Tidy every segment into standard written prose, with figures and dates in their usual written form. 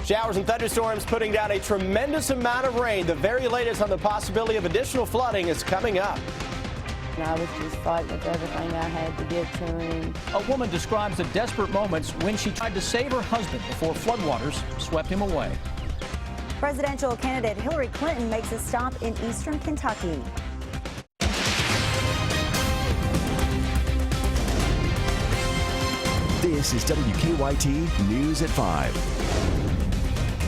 Showers and thunderstorms putting down a tremendous amount of rain. The very latest on the possibility of additional flooding is coming up. I was just fighting with everything I had to get to him. A woman describes the desperate moments when she tried to save her husband before floodwaters swept him away. Presidential candidate Hillary Clinton makes a stop in eastern Kentucky. This is WKYT News at 5.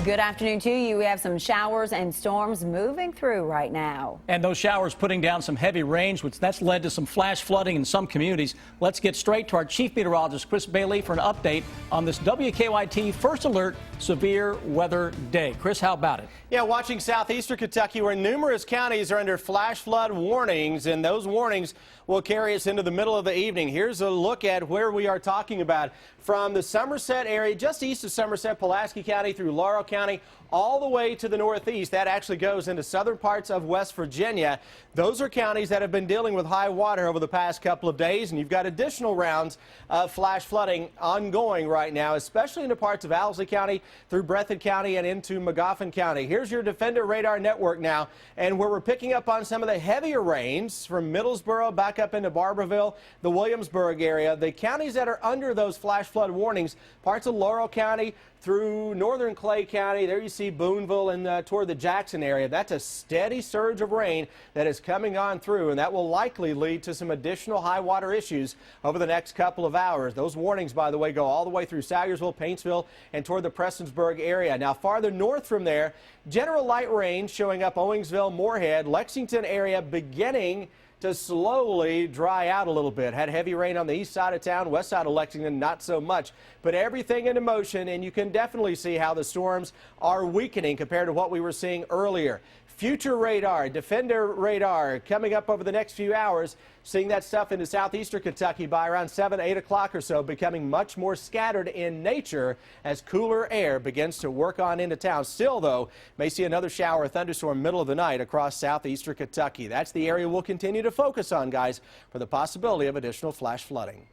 Good afternoon to you. We have some showers and storms moving through right now. And those showers putting down some heavy rains, which that's led to some flash flooding in some communities. Let's get straight to our chief meteorologist, Chris Bailey, for an update on this WKYT First Alert Severe Weather Day. Chris, how about it? Yeah, watching southeastern Kentucky where numerous counties are under flash flood warnings, and those warnings will carry us into the middle of the evening. Here's a look at where we are talking about. From the Somerset area, just east of Somerset, Pulaski County through Laurel County, all the way to the northeast. That actually goes into southern parts of West Virginia. Those are counties that have been dealing with high water over the past couple of days, and you've got additional rounds of flash flooding ongoing right now, especially in the parts of Owsley County through Breathitt County and into Magoffin County. Here's your Defender radar network now, and where we're picking up on some of the heavier rains from Middlesboro back up into Barberville, the Williamsburg area. The counties that are under those flash flood warnings, parts of Laurel County through northern Clay County. There you see Boonville and toward the Jackson area. That's a steady surge of rain that is coming on through, and that will likely lead to some additional high water issues over the next couple of hours. Those warnings, by the way, go all the way through Salyersville, Paintsville, and toward the Prestonsburg area. Now, farther north from there, general light rain showing up Owingsville, Moorhead, Lexington area beginning to slowly dry out a little bit. Had heavy rain on the east side of town, west side of Lexington, not so much. But everything into motion, and you can definitely see how the storms are weakening compared to what we were seeing earlier. Future radar, Defender radar coming up over the next few hours, seeing that stuff into southeastern Kentucky by around 7, 8 o'clock or so, becoming much more scattered in nature as cooler air begins to work on into town. Still, though, may see another shower or thunderstorm middle of the night across southeastern Kentucky. That's the area we'll continue to focus on, guys, for the possibility of additional flash flooding.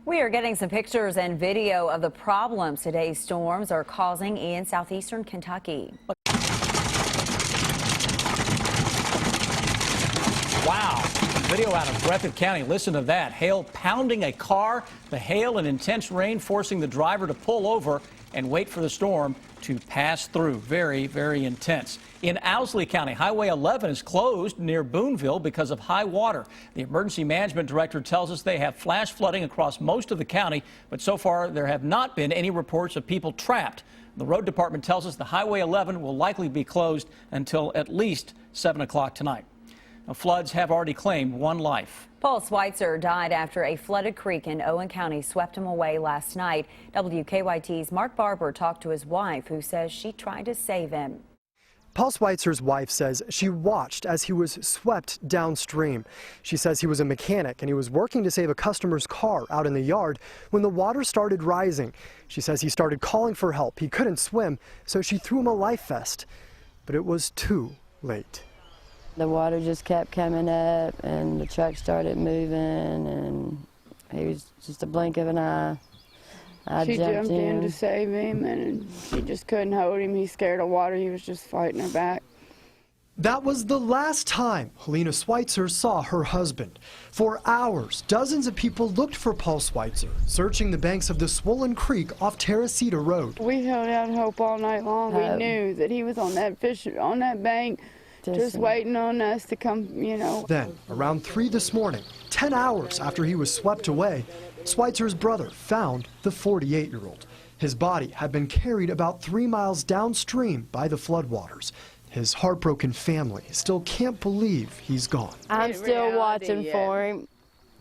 We are getting some pictures and video of the problems today's storms are causing in southeastern Kentucky. Wow. Video out of Breathitt County. Listen to that. Hail pounding a car. The hail and intense rain forcing the driver to pull over and wait for the storm to pass through. Very, very intense. In Owsley County, Highway 11 is closed near Boonville because of high water. The emergency management director tells us they have flash flooding across most of the county, but so far there have not been any reports of people trapped. The road department tells us the Highway 11 will likely be closed until at least 7 o'clock tonight. Now, floods have already claimed one life. Paul Switzer died after a flooded creek in Owen County swept him away last night. WKYT's Mark Barber talked to his wife, who says she tried to save him. Paul Switzer's wife says she watched as he was swept downstream. She says he was a mechanic and he was working to save a customer's car out in the yard when the water started rising. She says he started calling for help. He couldn't swim, so she threw him a life vest. But it was too late. The water just kept coming up and the truck started moving, and he was just a blink of an eye. She jumped in to save him, and she just couldn't hold him. He's scared of water. He was just fighting her back. That was the last time Helena Switzer saw her husband. For hours, dozens of people looked for Paul Switzer, searching the banks of the swollen creek off Teresita Road. We held out hope all night long. We knew that he was on that bank, just waiting on us to come, you know. Then, around 3 this morning, 10 hours after he was swept away, Switzer's brother found the 48-year-old. His body had been carried about 3 miles downstream by the floodwaters. His heartbroken family still can't believe he's gone. I'm still watching for him.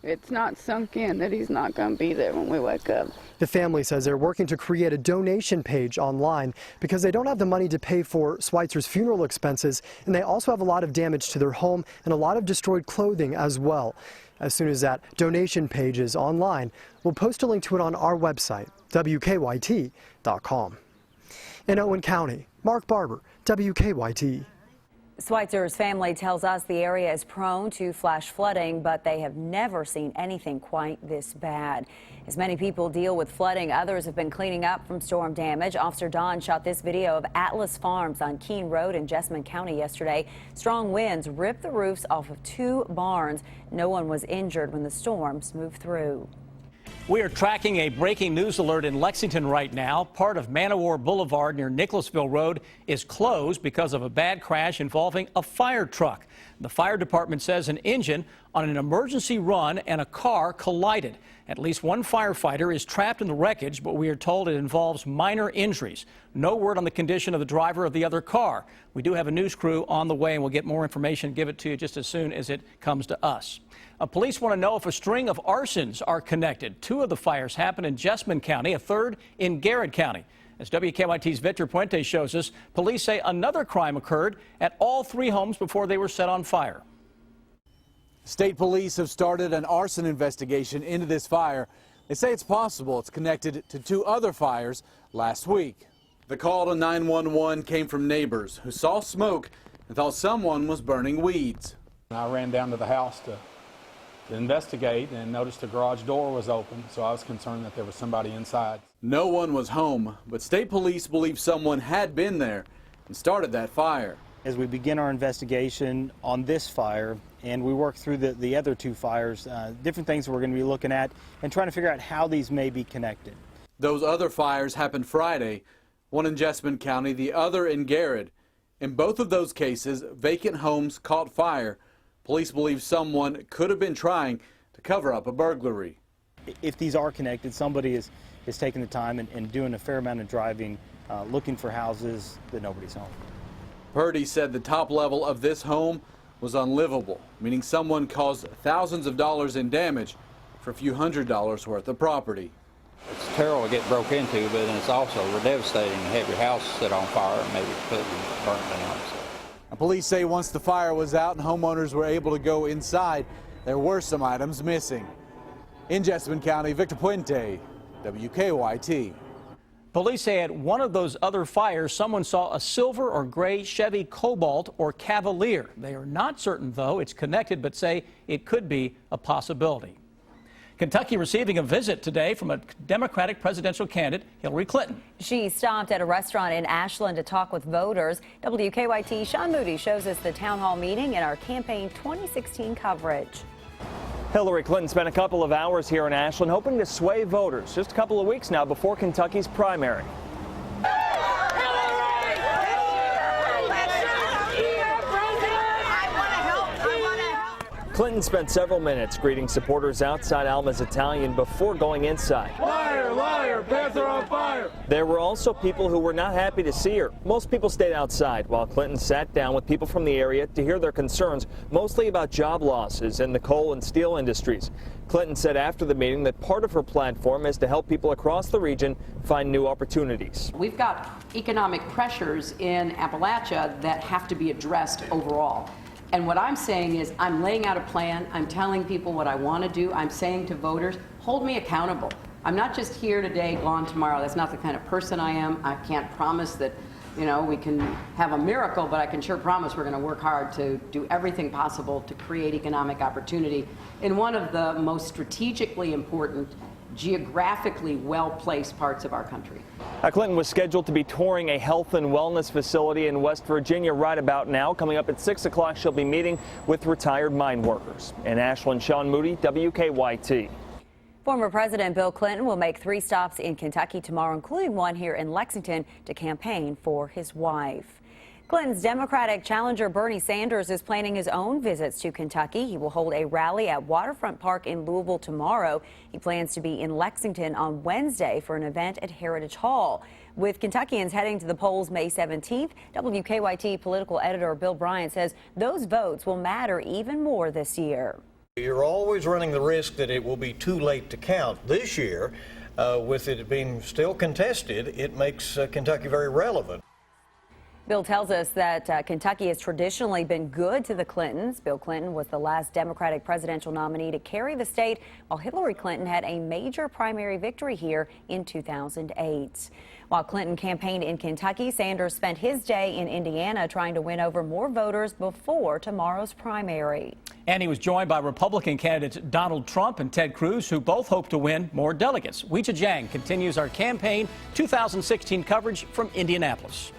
It's not sunk in that he's not going to be there when we wake up. The family says they're working to create a donation page online because they don't have the money to pay for Switzer's funeral expenses, and they also have a lot of damage to their home and a lot of destroyed clothing as well. As soon as that donation page is online, we'll post a link to it on our website, WKYT.com. In Owen County, Mark Barber, WKYT. Switzer's family tells us the area is prone to flash flooding, but they have never seen anything quite this bad. As many people deal with flooding, others have been cleaning up from storm damage. Officer Don shot this video of Atlas Farms on Keene Road in Jessamine County yesterday. Strong winds ripped the roofs off of 2 barns. No one was injured when the storms moved through. We are tracking a breaking news alert in Lexington right now. Part of Man-O-War Boulevard near Nicholasville Road is closed because of a bad crash involving a fire truck. The fire department says an engine on an emergency run and a car collided. At least one firefighter is trapped in the wreckage, but we are told it involves minor injuries. No word on the condition of the driver of the other car. We do have a news crew on the way, and we'll get more information and give it to you just as soon as it comes to us. Police want to know if a string of arsons are connected. 2 of the fires happened in Jessamine County, a 3rd in Garrett County. As WKYT's Victor Puente shows us, police say another crime occurred at all 3 homes before they were set on fire. State police have started an arson investigation into this fire. They say it's possible it's connected to 2 other fires last week. The call to 911 came from neighbors who saw smoke and thought someone was burning weeds. I ran down to the house to investigate and noticed the garage door was open, so I was concerned that there was somebody inside. No one was home, but state police believe someone had been there and started that fire. As we begin our investigation on this fire and we work through the other 2 fires, different things we're going to be looking at and trying to figure out how these may be connected. Those other fires happened Friday, one in Jessamine County, the other in Garrett. In both of those cases, vacant homes caught fire. Police believe someone could have been trying to cover up a burglary. If these are connected, somebody is taking the time and doing a fair amount of driving, looking for houses that nobody's home. Purdy said the top level of this home was unlivable, meaning someone caused thousands of dollars in damage for a few $100s worth of property. It's terrible to get broke into, but it's also devastating to have your house set on fire and maybe completely burnt down. Police say once the fire was out and homeowners were able to go inside, there were some items missing. In Jessamine County, Victor Puente, WKYT. Police say at one of those other fires, someone saw a silver or gray Chevy Cobalt or Cavalier. They are not certain, though, it's connected, but say it could be a possibility. Kentucky receiving a visit today from a Democratic presidential candidate, Hillary Clinton. She stopped at a restaurant in Ashland to talk with voters. WKYT Sean Moody shows us the town hall meeting in our campaign 2016 coverage. Hillary Clinton spent a couple of hours here in Ashland hoping to sway voters just a couple of weeks now before Kentucky's primary. Clinton spent several minutes greeting supporters outside Alma's Italian before going inside. Liar, liar, pants are on fire. There were also people who were not happy to see her. Most people stayed outside while Clinton sat down with people from the area to hear their concerns, mostly about job losses in the coal and steel industries. Clinton said after the meeting that part of her platform is to help people across the region find new opportunities. We've got economic pressures in Appalachia that have to be addressed overall. And what I'm saying is I'm laying out a plan. I'm telling people what I want to do. I'm saying to voters, hold me accountable. I'm not just here today, gone tomorrow. That's not the kind of person I am. I can't promise that, you know, we can have a miracle, but I can sure promise we're going to work hard to do everything possible to create economic opportunity in one of the most strategically important, geographically well-placed parts of our country. Clinton was scheduled to be touring a health and wellness facility in West Virginia right about now. Coming up at 6 o'clock, she'll be meeting with retired mine workers. In Ashland, Sean Moody, WKYT. Former President Bill Clinton will make 3 stops in Kentucky tomorrow, including one here in Lexington, to campaign for his wife. Clinton's Democratic challenger Bernie Sanders is planning his own visits to Kentucky. He will hold a rally at Waterfront Park in Louisville tomorrow. He plans to be in Lexington on Wednesday for an event at Heritage Hall. With Kentuckians heading to the polls May 17th, WKYT political editor Bill Bryant says those votes will matter even more this year. You're always running the risk that it will be too late to count. This year, with it being still contested, it makes Kentucky very relevant. Bill tells us that Kentucky has traditionally been good to the Clintons. Bill Clinton was the last Democratic presidential nominee to carry the state, while Hillary Clinton had a major primary victory here in 2008. While Clinton campaigned in Kentucky, Sanders spent his day in Indiana trying to win over more voters before tomorrow's primary. And he was joined by Republican candidates Donald Trump and Ted Cruz, who both hope to win more delegates. Weijia Jiang continues our campaign 2016 coverage from Indianapolis.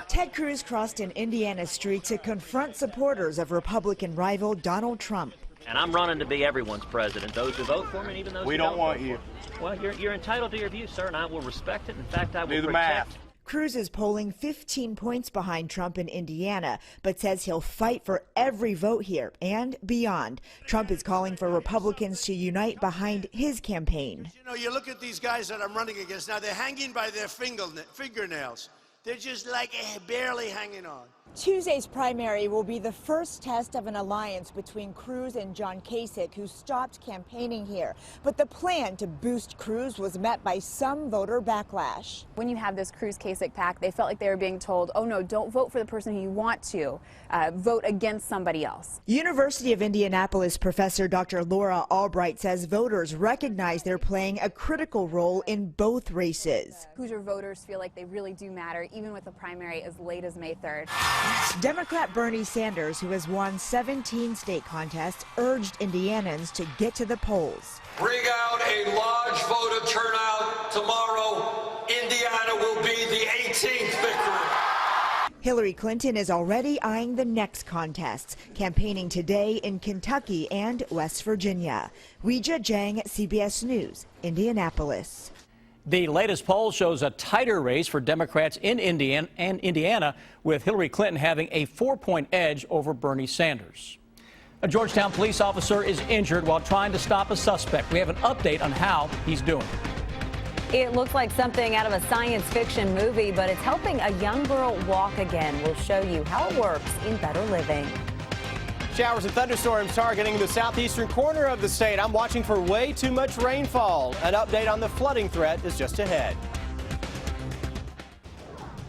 Ted Cruz crossed an Indiana street to confront supporters of Republican rival Donald Trump. And I'm running to be everyone's president, those who vote for me and even those who don't want you. Well, you're entitled to your view, sir, and I will respect it. In fact, I will protect. Cruz is polling 15 points behind Trump in Indiana, but says he'll fight for every vote here and beyond. Trump is calling for Republicans to unite behind his campaign. You know, you look at these guys that I'm running against now, they're hanging by their fingernails. They're just like barely hanging on. Tuesday's primary will be the first test of an alliance between Cruz and John Kasich, who stopped campaigning here. But the plan to boost Cruz was met by some voter backlash. When you have this Cruz-Kasich pact, they felt like they were being told, oh no, don't vote for the person who you want to, vote against somebody else. University of Indianapolis professor Dr. Laura Albright says voters recognize they're playing a critical role in both races. Hoosier voters feel like they really do matter, even with the primary as late as May 3rd. Democrat Bernie Sanders, who has won 17 state contests, urged Indianans to get to the polls. Bring out a large voter turnout tomorrow. Indiana will be the 18th victory. Hillary Clinton is already eyeing the next contests, campaigning today in Kentucky and West Virginia. Weijia Jiang, CBS News, Indianapolis. The latest poll shows a tighter race for Democrats in Indiana, with Hillary Clinton having a 4-point edge over Bernie Sanders. A Georgetown police officer is injured while trying to stop a suspect. We have an update on how he's doing. It looks like something out of a science fiction movie, but it's helping a young girl walk again. We'll show you how it works in Better Living. Showers and thunderstorms targeting the southeastern corner of the state. I'm watching for way too much rainfall. An update on the flooding threat is just ahead.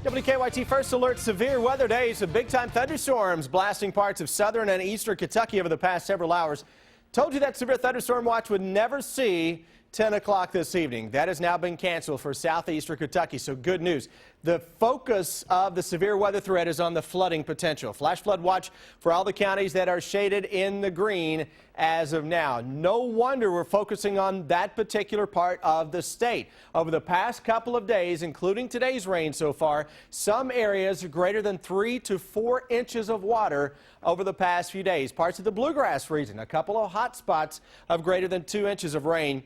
WKYT First Alert severe weather days of big-time thunderstorms blasting parts of southern and eastern Kentucky over the past several hours. Told you that severe thunderstorm watch would never see 10 o'clock this evening. That has now been canceled for southeastern Kentucky, so good news. The focus of the severe weather threat is on the flooding potential. Flash flood watch for all the counties that are shaded in the green as of now. No wonder we're focusing on that particular part of the state. Over the past couple of days, including today's rain so far, some areas are greater than 3 to 4 inches of water over the past few days. Parts of the bluegrass region, a couple of hot spots of greater than 2 inches of rain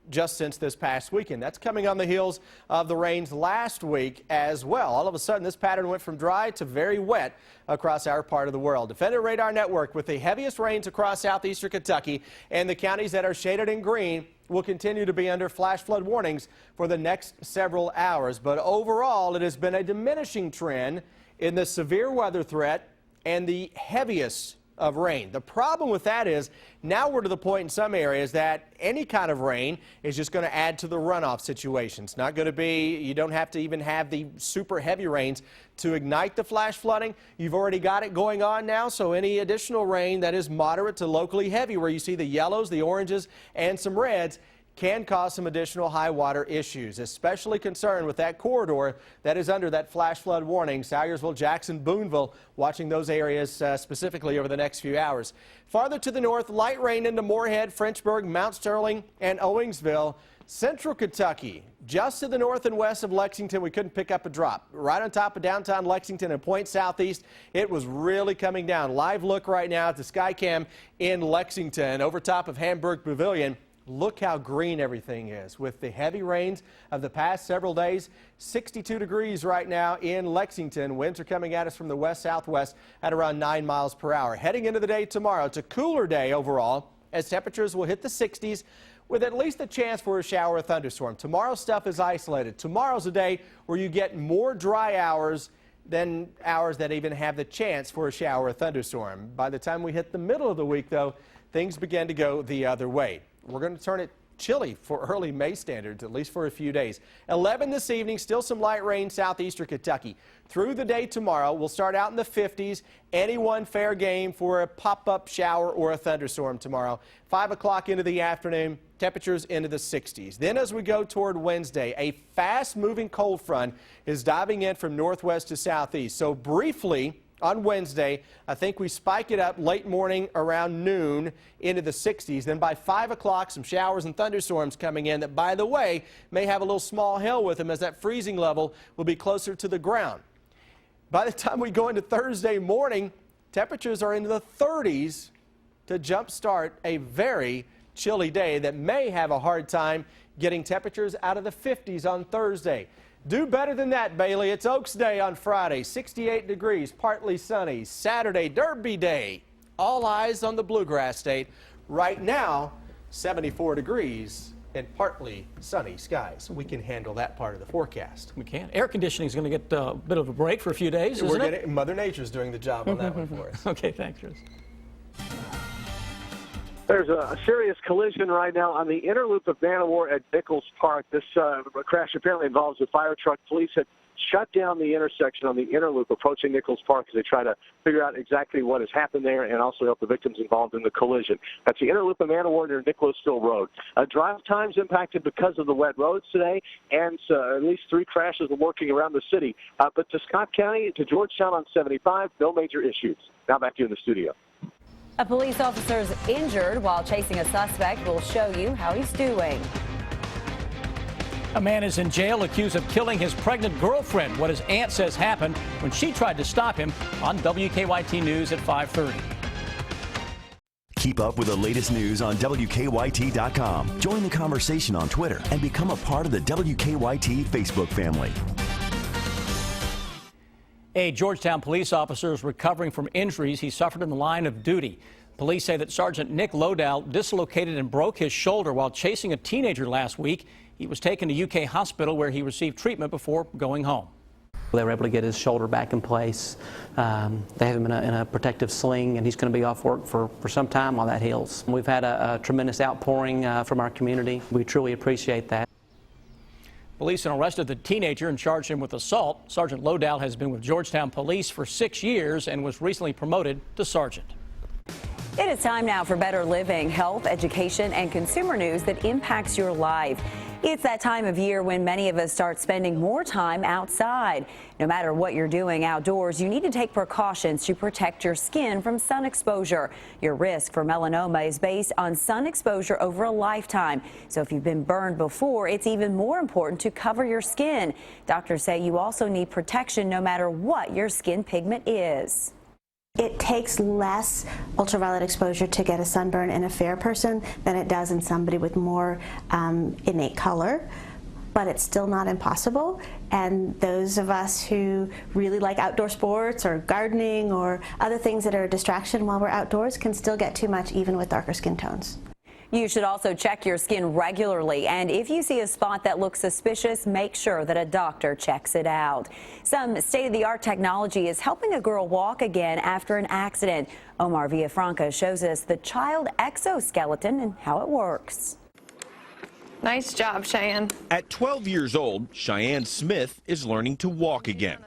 just since this past weekend. That's coming on the heels of the rains last week as well. All of a sudden, this pattern went from dry to very wet across our part of the world. Defender Radar Network with the heaviest rains across southeastern Kentucky, and the counties that are shaded in green will continue to be under flash flood warnings for the next several hours. But overall, it has been a diminishing trend in the severe weather threat and the heaviest of rain. The problem with that is now we're to the point in some areas that any kind of rain is just going to add to the runoff situation. It's not going to be, you don't have to even have the super heavy rains to ignite the flash flooding. You've already got it going on now, so any additional rain that is moderate to locally heavy, where you see the yellows, the oranges, and some reds, can cause some additional high water issues. Especially concerned with that corridor that is under that flash flood warning. Salyersville, Jackson, Boonville, watching those areas specifically over the next few hours. Farther to the north, light rain into Moorhead, Frenchburg, Mount Sterling, and Owingsville. Central Kentucky, just to the north and west of Lexington, we couldn't pick up a drop. Right on top of downtown Lexington and point southeast, it was really coming down. Live look right now at the Skycam in Lexington over top of Hamburg Pavilion. Look how green everything is with the heavy rains of the past several days. 62 degrees right now in Lexington. Winds are coming at us from the west-southwest at around 9 miles per hour. Heading into the day tomorrow, it's a cooler day overall as temperatures will hit the 60s with at least a chance for a shower or thunderstorm. Tomorrow's stuff is isolated. Tomorrow's a day where you get more dry hours than hours that even have the chance for a shower or thunderstorm. By the time we hit the middle of the week, though, things begin to go the other way. We're going to turn it chilly for early May standards, at least for a few days. 11 this evening, still some light rain southeastern Kentucky. Through the day tomorrow, we'll start out in the 50s. Anyone fair game for a pop-up shower or a thunderstorm tomorrow. 5 o'clock into the afternoon, temperatures into the 60s. Then as we go toward Wednesday, a fast-moving cold front is diving in from northwest to southeast. So briefly, on Wednesday, I think we spike it up late morning around noon into the 60s. Then by 5 o'clock, some showers and thunderstorms coming in that, by the way, may have a little small hail with them as that freezing level will be closer to the ground. By the time we go into Thursday morning, temperatures are into the 30s to jumpstart a very chilly day that may have a hard time getting temperatures out of the 50s on Thursday. Do better than that, Bailey. It's Oaks Day on Friday, 68 degrees, partly sunny. Saturday, Derby Day. All eyes on the Bluegrass State. Right now, 74 degrees and partly sunny skies. We can handle that part of the forecast. We can. Air conditioning is going to get a bit of a break for a few days, isn't it? Mother Nature's doing the job on that one for us. Okay, thanks, Chris. There's a serious collision right now on the inner loop of Vanawar at Nichols Park. This crash apparently involves a fire truck. Police had shut down the intersection on the inner loop approaching Nichols Park as they try to figure out exactly what has happened there and also help the victims involved in the collision. That's the inner loop of Vanawar near Nicholasville Road. Drive times impacted because of the wet roads today, and at least 3 crashes are working around the city. But to Scott County, to Georgetown on 75, no major issues. Now back to you in the studio. A police officer is injured while chasing a suspect. We'll show you how he's doing. A man is in jail accused of killing his pregnant girlfriend. What his aunt says happened when she tried to stop him on WKYT News at 5:30. Keep up with the latest news on WKYT.com. Join the conversation on Twitter and become a part of the WKYT Facebook family. A Georgetown police officer is recovering from injuries he suffered in the line of duty. Police say that Sergeant Nick Lodow dislocated and broke his shoulder while chasing a teenager last week. He was taken to UK Hospital where he received treatment before going home. They were able to get his shoulder back in place. They have him in a protective sling, and he's going to be off work for some time while that heals. We've had a tremendous outpouring from our community. We truly appreciate that. Police arrested the teenager and charged him with assault. Sergeant Lodow has been with Georgetown Police for 6 years and was recently promoted to sergeant. It is time now for better living, health, education, and consumer news that impacts your life. It's that time of year when many of us start spending more time outside. No matter what you're doing outdoors, you need to take precautions to protect your skin from sun exposure. Your risk for melanoma is based on sun exposure over a lifetime. So if you've been burned before, it's even more important to cover your skin. Doctors say you also need protection no matter what your skin pigment is. It takes less ultraviolet exposure to get a sunburn in a fair person than it does in somebody with more innate color, but it's still not impossible. And those of us who really like outdoor sports or gardening or other things that are a distraction while we're outdoors can still get too much even with darker skin tones. You should also check your skin regularly, and if you see a spot that looks suspicious, make sure that a doctor checks it out. Some state-of-the-art technology is helping a girl walk again after an accident. Omar Villafranca shows us the child exoskeleton and how it works. Nice job, Cheyenne. At 12 years old, Cheyenne Smith is learning to walk again.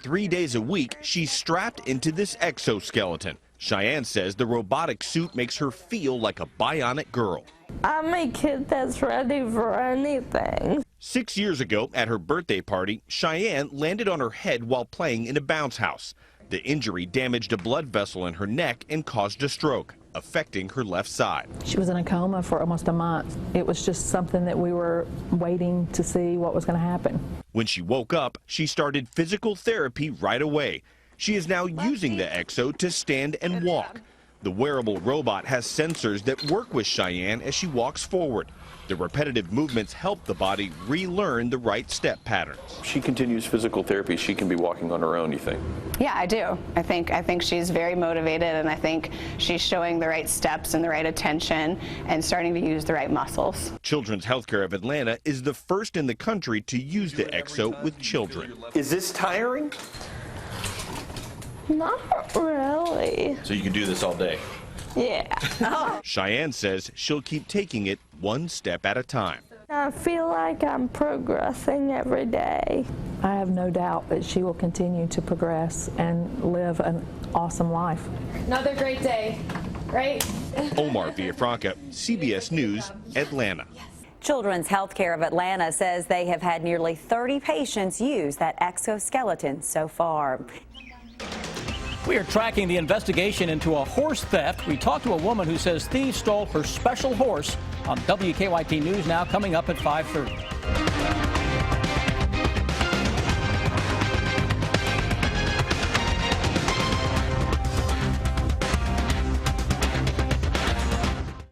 3 days a week, she's strapped into this exoskeleton. Cheyenne says the robotic suit makes her feel like a bionic girl. I'm a kid that's ready for anything. 6 years ago, at her birthday party, Cheyenne landed on her head while playing in a bounce house. The injury damaged a blood vessel in her neck and caused a stroke, affecting her left side. She was in a coma for almost a month. It was just something that we were waiting to see what was going to happen. When she woke up, she started physical therapy right away. She is now using the Exo to stand and walk. The wearable robot has sensors that work with Cheyenne as she walks forward. The repetitive movements help the body relearn the right step patterns. She continues physical therapy. She can be walking on her own, you think? Yeah, I do. I think she's very motivated, and I think she's showing the right steps and the right attention and starting to use the right muscles. Children's Healthcare of Atlanta is the first in the country to use the Exo with children. Is this tiring? Not really. So you can do this all day? Yeah. Cheyenne says she'll keep taking it one step at a time. I feel like I'm progressing every day. I have no doubt that she will continue to progress and live an awesome life. Another great day, right? Omar Villafranca, CBS News, Atlanta. Children's Healthcare of Atlanta says they have had nearly 30 patients use that exoskeleton so far. We are tracking the investigation into a horse theft. We talked to a woman who says thieves stole her special horse on WKYT News now, coming up at 5:30.